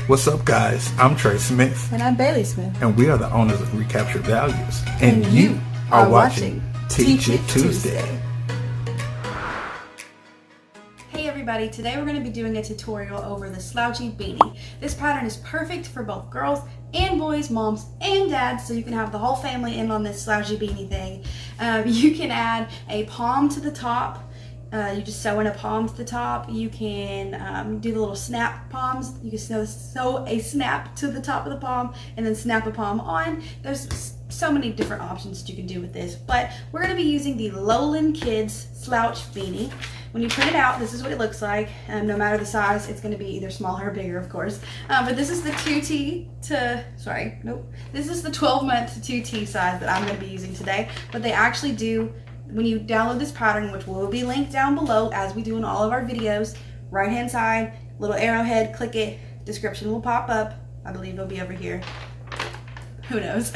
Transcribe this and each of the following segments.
What's up, guys? I'm Trey Smith. And I'm Bailey Smith. And we are the owners of Recaptured Values. And you are watching Teach It Tuesday. Hey everybody, today we're going to be doing a tutorial over the Slouchy Beanie. This pattern is perfect for both girls and boys, moms and dads, so you can have the whole family in on this Slouchy Beanie thing. You can add a palm to the top. You just sew in a palm to the top. You can do the little snap palms. You can sew a snap to the top of the palm and then snap a palm on. There's so many different options that you can do with this, but we're going to be using the Lowland Kids Slouch Beanie. When you print it out, this is what it looks like. No matter the size, it's going to be either smaller or bigger, of course. But this is the 2T to, this is the 12-month 2T size that I'm going to be using today. But they actually do, when you download this pattern, which will be linked down below as we do in all of our videos, right hand side, little arrowhead, click it, description will pop up. I believe it'll be over here. Who knows?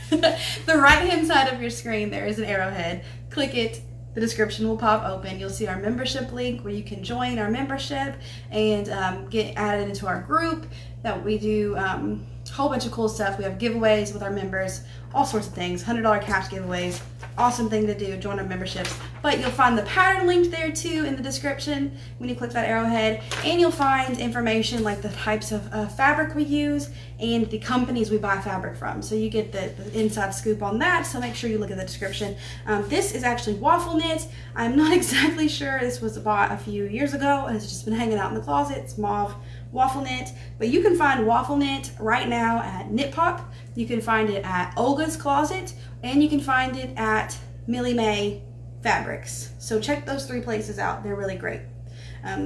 The right hand side of your screen, there is an arrowhead. Click it, the description will pop open. You'll see our membership link where you can join our membership and get added into our group that we do a whole bunch of cool stuff. We have giveaways with our members, all sorts of things, $100 cash giveaways. Awesome thing to do, join our memberships. But you'll find the pattern linked there too in the description when you click that arrowhead, and you'll find information like the types of fabric we use and the companies we buy fabric from. So you get the inside scoop on that, so make sure you look at the description. This is actually waffle knit. I'm not exactly sure. This was bought a few years ago and it's just been hanging out in the closet. It's mauve waffle knit, but you can find waffle knit right now at Knit Pop. You can find it at Olga's Closet, and you can find it at Millie Mae Fabrics. So check those three places out. They're really great.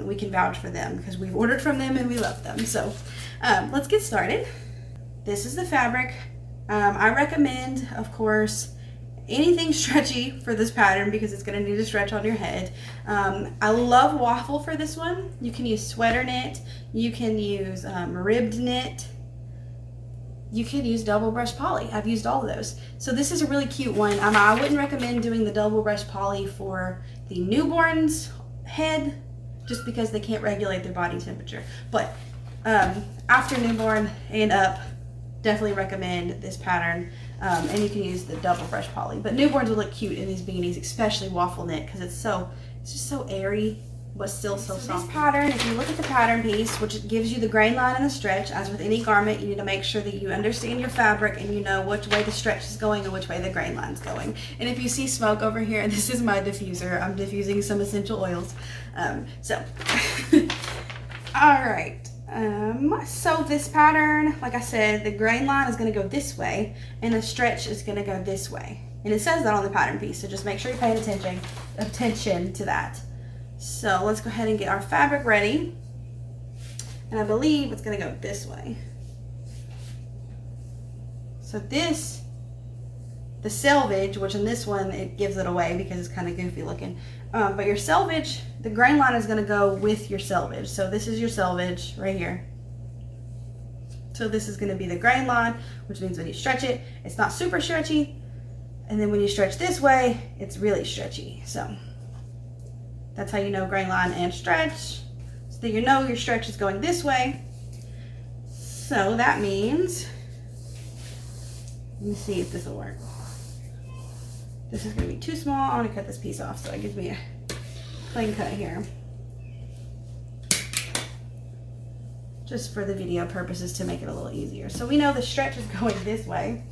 We can vouch for them because we've ordered from them and we love them. So let's get started. This is the fabric. I recommend, of course, anything stretchy for this pattern because it's going to need to stretch on your head. I love waffle for this one. You can use sweater knit. You can use ribbed knit. You can use double brush poly. I've used all of those. So this is a really cute one. I wouldn't recommend doing the double brush poly for the newborn's head just because they can't regulate their body temperature. But after newborn and up, definitely recommend this pattern. And you can use the double brush poly. But newborns will look cute in these beanies, especially waffle knit, because it's just so airy, but still so soft. This pattern, if you look at the pattern piece, which gives you the grain line and the stretch, as with any garment, you need to make sure that you understand your fabric and you know which way the stretch is going and which way the grain line is going. And if you see smoke over here, this is my diffuser. I'm diffusing some essential oils. All right. So this pattern, like I said, the grain line is going to go this way and the stretch is going to go this way. And it says that on the pattern piece, so just make sure you're paying attention to that. So let's go ahead and get our fabric ready. And I believe it's going to go this way. So this, the selvage, which in this one, it gives it away because it's kind of goofy looking. But your selvage, the grain line is going to go with your selvage. So this is your selvage right here. So this is going to be the grain line, which means when you stretch it, it's not super stretchy. And then when you stretch this way, it's really stretchy. So that's how you know grain line and stretch. So that you know your stretch is going this way. So that means, let me see if this will work. This is going to be too small. I'm going to cut this piece off so it gives me a clean cut here. Just for the video purposes to make it a little easier. So we know the stretch is going this way.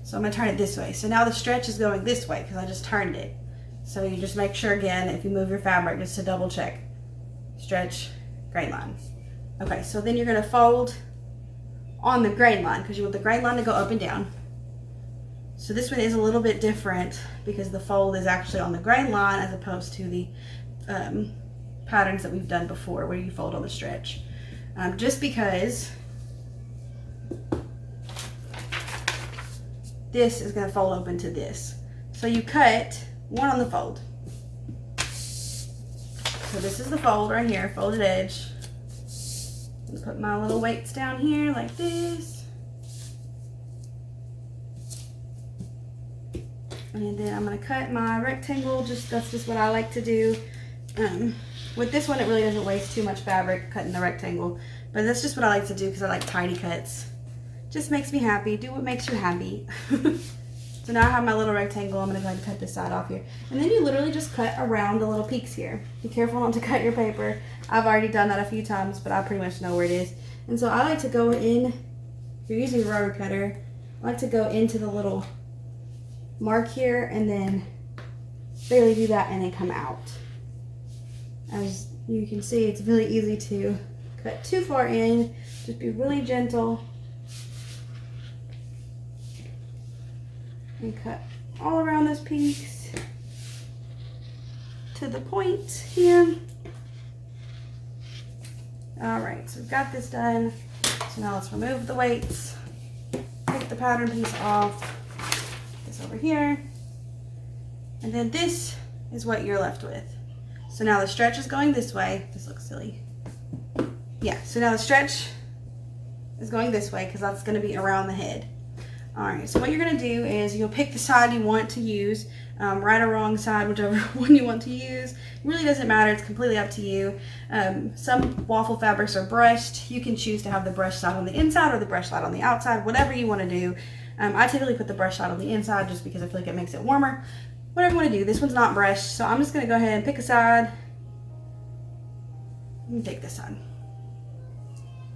So I'm going to turn it this way. So now the stretch is going this way because I just turned it. So you just make sure again, if you move your fabric, just to double check. Stretch, grain line. Okay, so then you're going to fold on the grain line because you want the grain line to go up and down. So this one is a little bit different because the fold is actually on the grain line as opposed to the patterns that we've done before where you fold on the stretch. Just because this is going to fold open to this. So you cut one on the fold. So this is the fold right here, folded edge. I'm gonna put my little weights down here like this. And then I'm gonna cut my rectangle, that's just what I like to do. With this one, it really doesn't waste too much fabric cutting the rectangle, but that's just what I like to do because I like tidy cuts. Just makes me happy. Do what makes you happy. So now I have my little rectangle. I'm going to go ahead and cut this side off here. And then you literally just cut around the little peaks here. Be careful not to cut your paper. I've already done that a few times, but I pretty much know where it is. And so I like to go in, if you're using a rubber cutter, I like to go into the little mark here and then barely do that and then come out. As you can see, it's really easy to cut too far in. Just be really gentle. And cut all around those peaks to the point here. All right, so we've got this done. So now let's remove the weights. Take the pattern piece off. Put this over here. And then this is what you're left with. So now the stretch is going this way. This looks silly. Yeah, so now the stretch is going this way because that's going to be around the head. Alright, so what you're going to do is you'll pick the side you want to use, right or wrong side, whichever one you want to use. It really doesn't matter, it's completely up to you. Some waffle fabrics are brushed. You can choose to have the brush side on the inside or the brush side on the outside, whatever you want to do. I typically put the brush side on the inside just because I feel like it makes it warmer. Whatever you want to do, this one's not brushed, so I'm just going to go ahead and pick a side. Let me take this side.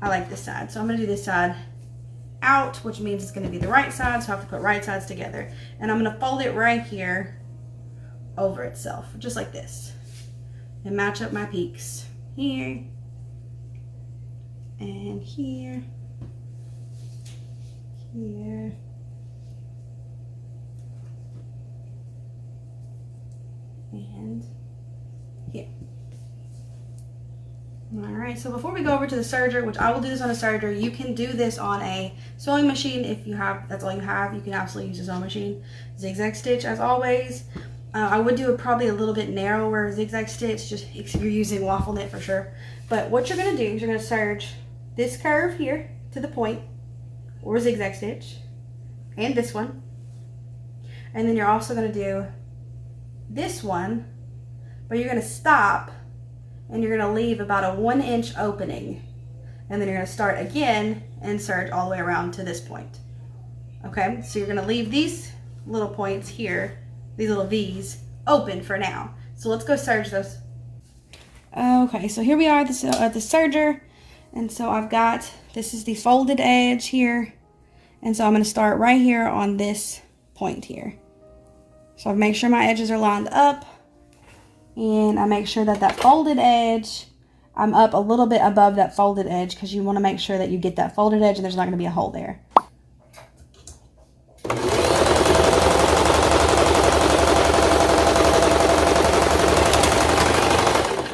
I like this side, so I'm going to do this side out, which means it's going to be the right side, so I have to put right sides together. And I'm going to fold it right here over itself, just like this. And match up my peaks here and here, here, and here. Alright, so before we go over to the serger, which I will do this on a serger, you can do this on a sewing machine if you have, that's all you have. You can absolutely use a sewing machine. Zigzag stitch as always. I would do it probably a little bit narrower zigzag stitch, just if you're using waffle knit for sure. But what you're going to do is you're going to serge this curve here to the point, or zigzag stitch, and this one. And then you're also going to do this one, but you're going to stop and you're going to leave about a 1-inch opening, and then you're going to start again and serge all the way around to this point. Okay, so you're going to leave these little points here, these little V's, open for now. So let's go serge those. Okay, so here we are at the serger, and so I've got, this is the folded edge here, and so I'm going to start right here on this point here. So I make sure my edges are lined up. And I make sure that that folded edge, I'm up a little bit above that folded edge because you want to make sure that you get that folded edge and there's not going to be a hole there.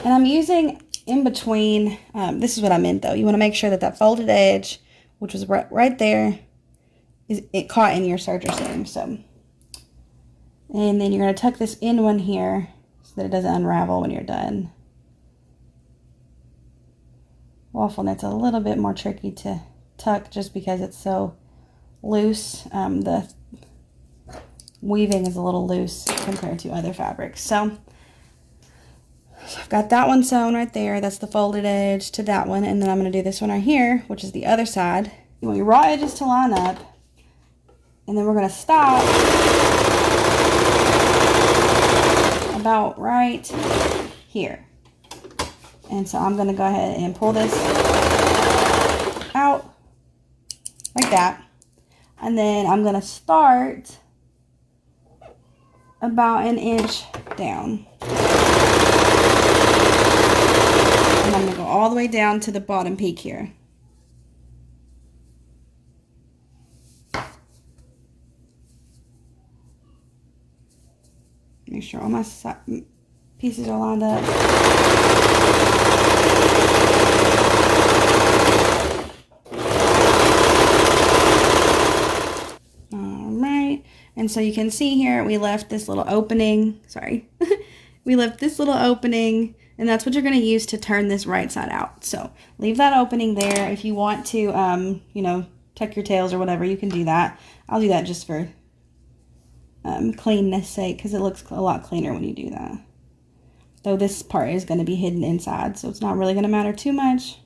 And I'm using in between, this is what I meant though. You want to make sure that that folded edge, which was right there, it caught in your serger seam. So, and then you're going to tuck this in one here, so that it doesn't unravel when you're done. Waffle knit's a little bit more tricky to tuck just because it's so loose. The weaving is a little loose compared to other fabrics. So I've got that one sewn right there. That's the folded edge to that one. And then I'm going to do this one right here, which is the other side. You want your raw edges to line up. And then we're going to stop about right here. And so I'm going to go ahead and pull this out like that. And then I'm going to start about 1 inch down. And I'm going to go all the way down to the bottom peak here. Make sure all my pieces are lined up. Alright, and so you can see here we left this little opening, sorry, we left this little opening, and that's what you're going to use to turn this right side out. So leave that opening there. If you want to, you know, tuck your tails or whatever, you can do that. I'll do that just for cleanness sake because it looks a lot cleaner when you do that. though this part is going to be hidden inside, so it's not really going to matter too much.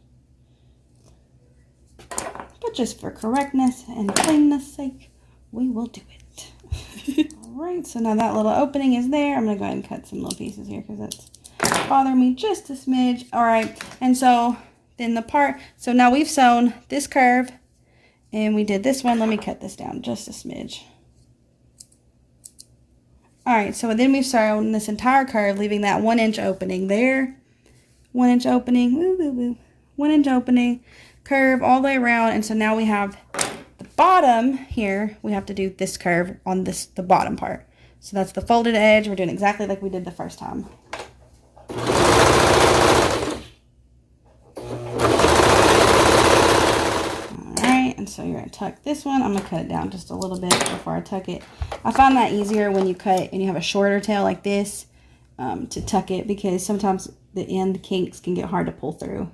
But just for correctness and cleanness sake, we will do it. Alright, so now that little opening is there. I'm going to go ahead and cut some little pieces here because that's bothering me just a smidge. Alright, and so then the part, so now we've sewn this curve and we did this one. Let me cut this down just a smidge. Alright, so then we've sewn this entire curve, leaving that 1 inch opening there. 1 inch opening, woo, woo, woo. 1 inch opening, curve all the way around, and so now we have the bottom here. We have to do this curve on the bottom part. So that's the folded edge. We're doing exactly like we did the first time. Alright, and so you're going to tuck this one. I'm going to cut it down just a little bit before I tuck it. I find that easier when you cut and you have a shorter tail like this to tuck it, because sometimes the end kinks can get hard to pull through.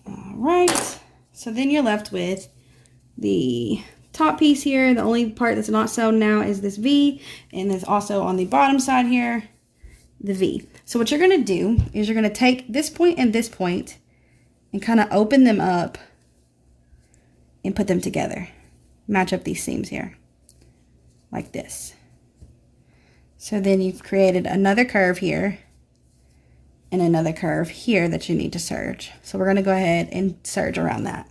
Alright, so then you're left with the top piece here. The only part that's not sewn now is this V, and there's also on the bottom side here the V. So what you're going to do is you're going to take this point and kind of open them up and put them together. Match up these seams here like this. So then you've created another curve here and another curve here that you need to serge. So we're going to go ahead and serge around that.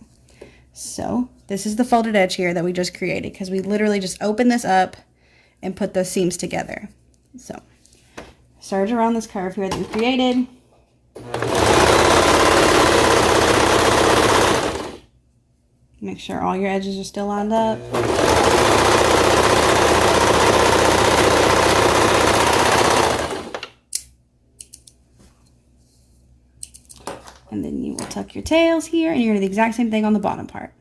So this is the folded edge here that we just created, because we literally just open this up and put those seams together. So serge around this curve here that we created. Make sure all your edges are still lined up. And then you will tuck your tails here, and you're going to do the exact same thing on the bottom part.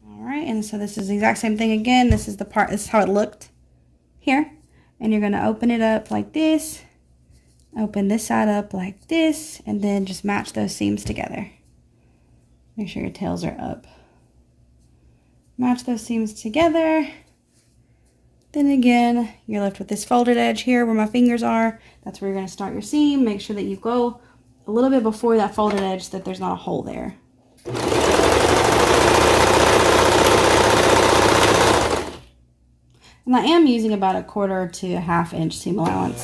Alright, and so this is the exact same thing again. This is the part, this is how it looked here. And you're going to open it up like this. Open this side up like this, and then just match those seams together. Make sure your tails are up. Match those seams together. Then again, you're left with this folded edge here where my fingers are. That's where you're going to start your seam. Make sure that you go a little bit before that folded edge so that there's not a hole there. And I am using about 1/4 to 1/2 inch seam allowance.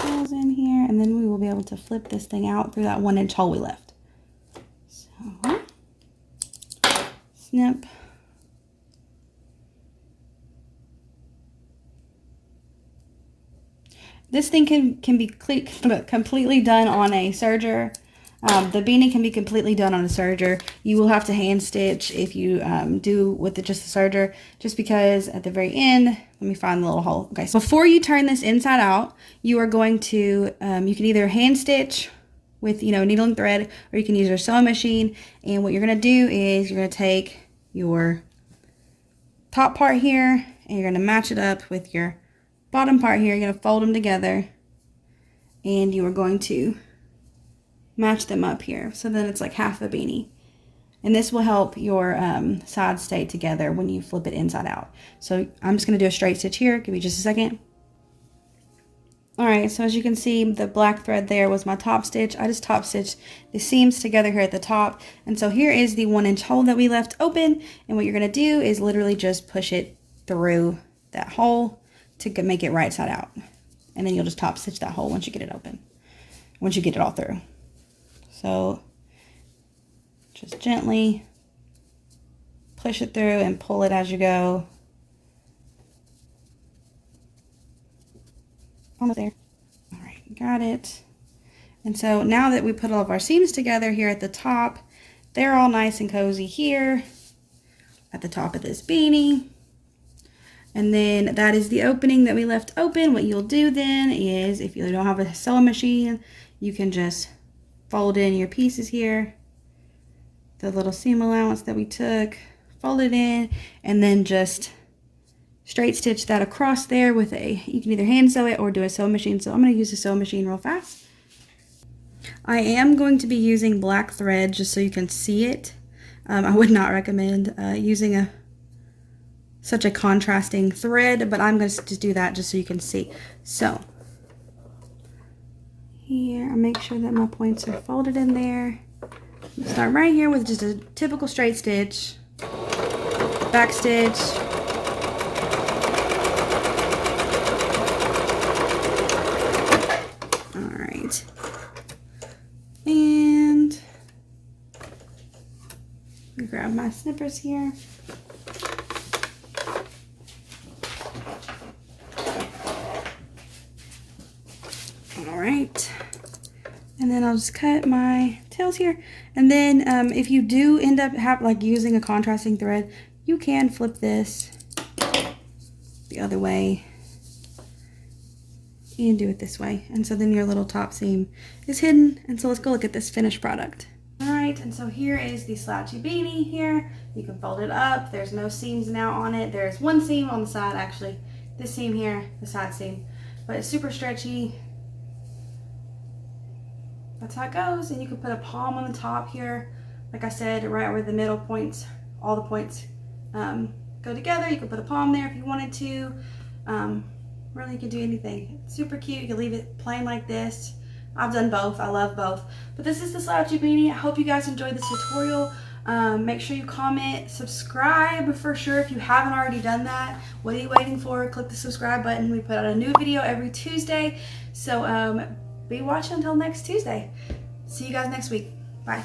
Tails in here, and then we will be able to flip this thing out through that 1 inch hole we left. So, snip. This thing can be completely done on a serger. The beanie can be completely done on a serger. You will have to hand stitch if you do with just the serger, just because at the very end, let me find the little hole. Okay, so before you turn this inside out, you are going to, you can either hand stitch with, needle and thread, or you can use your sewing machine. And what you're going to do is you're going to take your top part here and you're going to match it up with your bottom part here. You're going to fold them together, and you are going to match them up here, so then it's like half a beanie. And this will help your sides stay together when you flip it inside out. So I'm just going to do a straight stitch here. Give me just a second. Alright, so as you can see, the black thread there was my top stitch. I just top stitched the seams together here at the top. And so here is the 1 inch hole that we left open. And what you're going to do is literally just push it through that hole to make it right side out. And then you'll just top stitch that hole once you get it open. Once you get it all through. So just gently push it through and pull it as you go. Almost there. All right, got it. And so now that we put all of our seams together here at the top, they're all nice and cozy here at the top of this beanie. And then that is the opening that we left open. What you'll do then is, if you don't have a sewing machine, you can just fold in your pieces here, the little seam allowance that we took, fold it in, and then just straight stitch that across there with you can either hand sew it or do a sewing machine. So I'm going to use a sewing machine real fast. I am going to be using black thread just so you can see it. I would not recommend using such a contrasting thread, but I'm going to do that just so you can see. So here, I make sure that my points are folded in there. Start right here with just a typical straight stitch, back stitch, all right, and grab my snippers here. All right, and then I'll just cut my tails here. And then if you do end up using a contrasting thread, you can flip this the other way and do it this way. And so then your little top seam is hidden. And so let's go look at this finished product. All right, and so here is the slouchy beanie here. You can fold it up. There's no seams now on it. There's one seam on the side, actually. This seam here, the side seam. But it's super stretchy. That's how it goes. And you can put a palm on the top here. Like I said, right where the middle points, all the points go together. You can put a palm there if you wanted to. Really, you can do anything. It's super cute. You can leave it plain like this. I've done both. I love both. But this is the slouchy beanie. I hope you guys enjoyed this tutorial. Make sure you comment, subscribe for sure if you haven't already done that. What are you waiting for? Click the subscribe button. We put out a new video every Tuesday. So be watching until next Tuesday. See you guys next week. Bye.